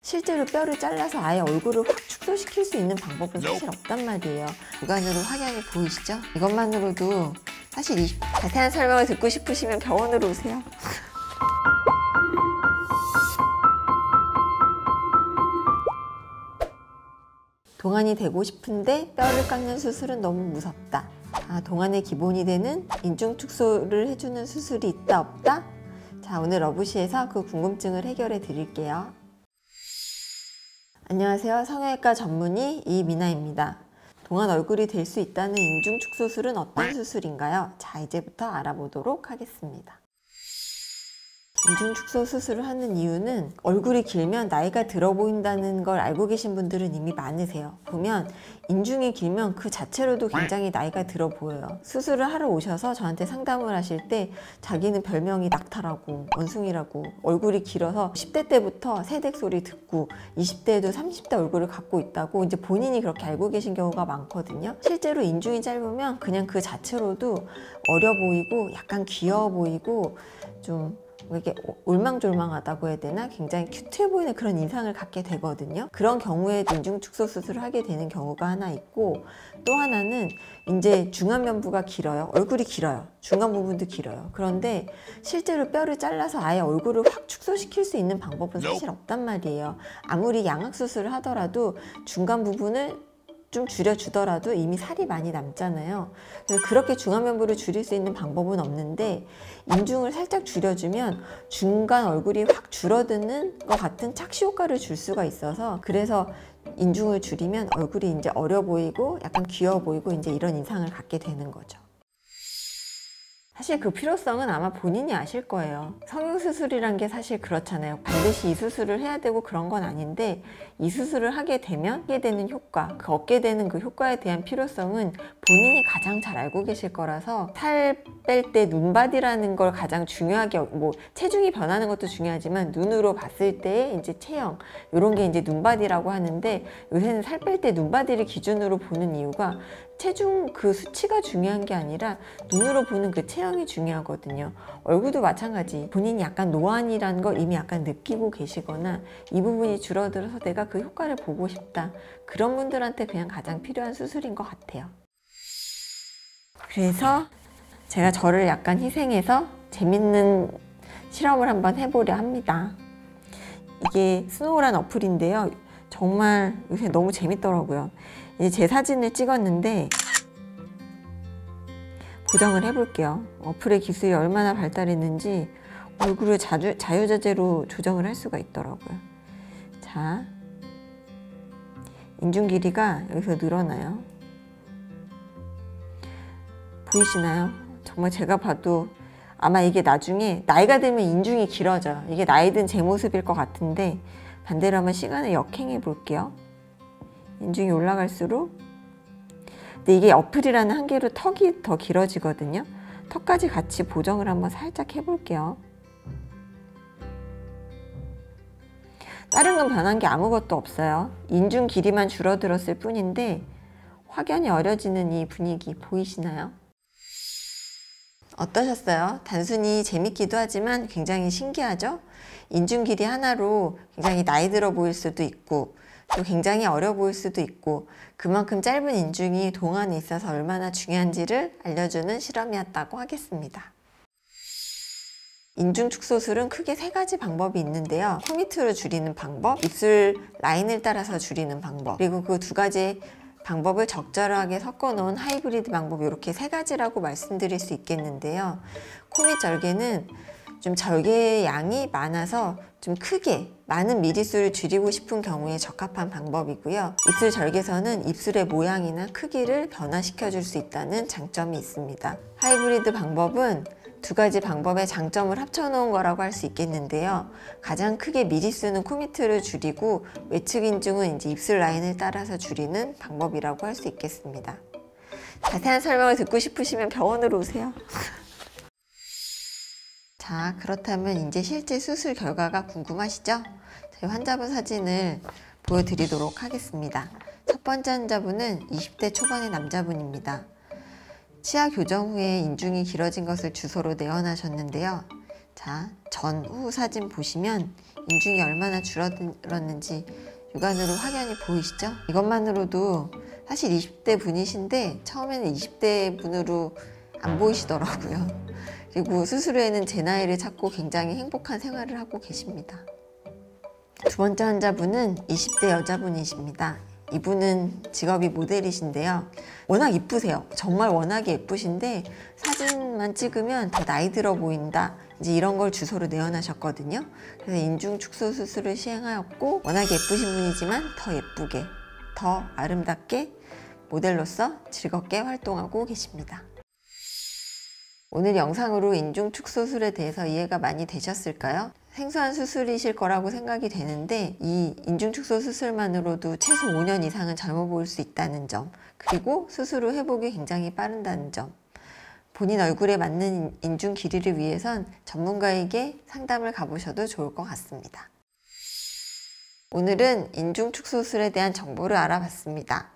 실제로 뼈를 잘라서 아예 얼굴을 확 축소시킬 수 있는 방법은 사실 없단 말이에요. 육안으로 확연히 보이시죠? 이것만으로도 사실 이 자세한 설명을 듣고 싶으시면 병원으로 오세요. 동안이 되고 싶은데 뼈를 깎는 수술은 너무 무섭다. 동안의 기본이 되는 인중 축소를 해주는 수술이 있다 없다? 자, 오늘 러브시에서 그 궁금증을 해결해 드릴게요. 안녕하세요. 성형외과 전문의 이미나입니다. 동안 얼굴이 될 수 있다는 인중 축소술은 어떤 수술인가요? 자, 이제부터 알아보도록 하겠습니다. 인중 축소 수술을 하는 이유는 얼굴이 길면 나이가 들어 보인다는 걸 알고 계신 분들은 이미 많으세요. 보면 인중이 길면 그 자체로도 굉장히 나이가 들어 보여요. 수술을 하러 오셔서 저한테 상담을 하실 때 자기는 별명이 낙타라고, 원숭이라고, 얼굴이 길어서 10대 때부터 새댁 소리 듣고 20대에도 30대 얼굴을 갖고 있다고 이제 본인이 그렇게 알고 계신 경우가 많거든요. 실제로 인중이 짧으면 그냥 그 자체로도 어려 보이고 약간 귀여워 보이고 좀 이게 올망졸망하다고 해야 되나? 굉장히 큐트해 보이는 그런 인상을 갖게 되거든요. 그런 경우에 인중 축소 수술을 하게 되는 경우가 하나 있고, 또 하나는 이제 중안면부가 길어요. 얼굴이 길어요. 중간 부분도 길어요. 그런데 실제로 뼈를 잘라서 아예 얼굴을 확 축소시킬 수 있는 방법은 사실 없단 말이에요. 아무리 양악 수술을 하더라도 중간 부분을 좀 줄여주더라도 이미 살이 많이 남잖아요. 그래서 그렇게 중안면부를 줄일 수 있는 방법은 없는데, 인중을 살짝 줄여주면 중간 얼굴이 확 줄어드는 것 같은 착시 효과를 줄 수가 있어서, 그래서 인중을 줄이면 얼굴이 이제 어려 보이고 약간 귀여워 보이고 이제 이런 인상을 갖게 되는 거죠. 사실 그 필요성은 아마 본인이 아실 거예요. 성형수술이란 게 사실 그렇잖아요. 반드시 이 수술을 해야 되고 그런 건 아닌데, 이 수술을 하게 되면 얻게 되는 효과, 그 얻게 되는 그 효과에 대한 필요성은 본인이 가장 잘 알고 계실 거라서, 살 뺄 때 눈바디라는 걸 가장 중요하게, 뭐 체중이 변하는 것도 중요하지만 눈으로 봤을 때의 이제 체형, 이런 게 이제 눈바디라고 하는데, 요새는 살 뺄 때 눈바디를 기준으로 보는 이유가 체중 그 수치가 중요한 게 아니라 눈으로 보는 그 체형이 중요하거든요. 얼굴도 마찬가지. 본인이 약간 노안이라는 걸 이미 약간 느끼고 계시거나 이 부분이 줄어들어서 내가 그 효과를 보고 싶다, 그런 분들한테 그냥 가장 필요한 수술인 것 같아요. 그래서 제가 저를 약간 희생해서 재밌는 실험을 한번 해보려 합니다. 이게 스노우란 어플인데요. 정말 요새 너무 재밌더라고요. 이제 제 사진을 찍었는데 보정을 해볼게요. 어플의 기술이 얼마나 발달했는지 얼굴을 자유자재로 조정을 할 수가 있더라고요. 자, 인중 길이가 여기서 늘어나요. 보이시나요? 정말 제가 봐도 아마 이게 나중에 나이가 들면 인중이 길어져요. 이게 나이 든 제 모습일 것 같은데, 반대로 한번 시간을 역행해 볼게요. 인중이 올라갈수록, 근데 이게 어플이라는 한계로 턱이 더 길어지거든요. 턱까지 같이 보정을 한번 살짝 해볼게요. 다른 건 변한 게 아무것도 없어요. 인중 길이만 줄어들었을 뿐인데 확연히 어려지는 이 분위기 보이시나요? 어떠셨어요? 단순히 재밌기도 하지만 굉장히 신기하죠? 인중 길이 하나로 굉장히 나이 들어 보일 수도 있고 또 굉장히 어려 보일 수도 있고, 그만큼 짧은 인중이 동안에 있어서 얼마나 중요한지를 알려주는 실험이었다고 하겠습니다. 인중 축소술은 크게 3가지 방법이 있는데요. 코 밑으로 줄이는 방법, 입술 라인을 따라서 줄이는 방법, 그리고 그 2가지 방법을 적절하게 섞어 놓은 하이브리드 방법, 이렇게 3가지라고 말씀드릴 수 있겠는데요. 코 밑 절개는 좀 절개의 양이 많아서 좀 크게 많은 미리수를 줄이고 싶은 경우에 적합한 방법이고요. 입술 절개선은 입술의 모양이나 크기를 변화시켜 줄 수 있다는 장점이 있습니다. 하이브리드 방법은 2가지 방법의 장점을 합쳐 놓은 거라고 할 수 있겠는데요. 가장 크게 미리수는 코 밑을 줄이고 외측 인중은 이제 입술 라인을 따라서 줄이는 방법이라고 할 수 있겠습니다. 자세한 설명을 듣고 싶으시면 병원으로 오세요. 자, 그렇다면 이제 실제 수술 결과가 궁금하시죠? 저희 환자분 사진을 보여드리도록 하겠습니다. 첫 번째 환자분은 20대 초반의 남자분입니다. 치아 교정 후에 인중이 길어진 것을 주소로 내원하셨는데요. 자, 전, 후 사진 보시면 인중이 얼마나 줄어들었는지 육안으로 확연히 보이시죠? 이것만으로도 사실 20대 분이신데 처음에는 20대 분으로 안 보이시더라고요. 그리고 수술 후에는 제 나이를 찾고 굉장히 행복한 생활을 하고 계십니다. 두 번째 환자분은 20대 여자분이십니다. 이분은 직업이 모델이신데요. 워낙 이쁘세요. 정말 워낙에 예쁘신데 사진만 찍으면 더 나이 들어 보인다. 이제 이런 걸 주소로 내어놓으셨거든요. 그래서 인중 축소 수술을 시행하였고 워낙 예쁘신 분이지만 더 예쁘게, 더 아름답게 모델로서 즐겁게 활동하고 계십니다. 오늘 영상으로 인중 축소술에 대해서 이해가 많이 되셨을까요? 생소한 수술이실 거라고 생각이 되는데 이 인중 축소 수술만으로도 최소 5년 이상은 젊어 보일 수 있다는 점, 그리고 수술 후 회복이 굉장히 빠른다는 점, 본인 얼굴에 맞는 인중 길이를 위해선 전문가에게 상담을 가보셔도 좋을 것 같습니다. 오늘은 인중 축소술에 대한 정보를 알아봤습니다.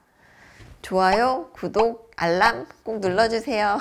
좋아요, 구독, 알람 꼭 눌러주세요.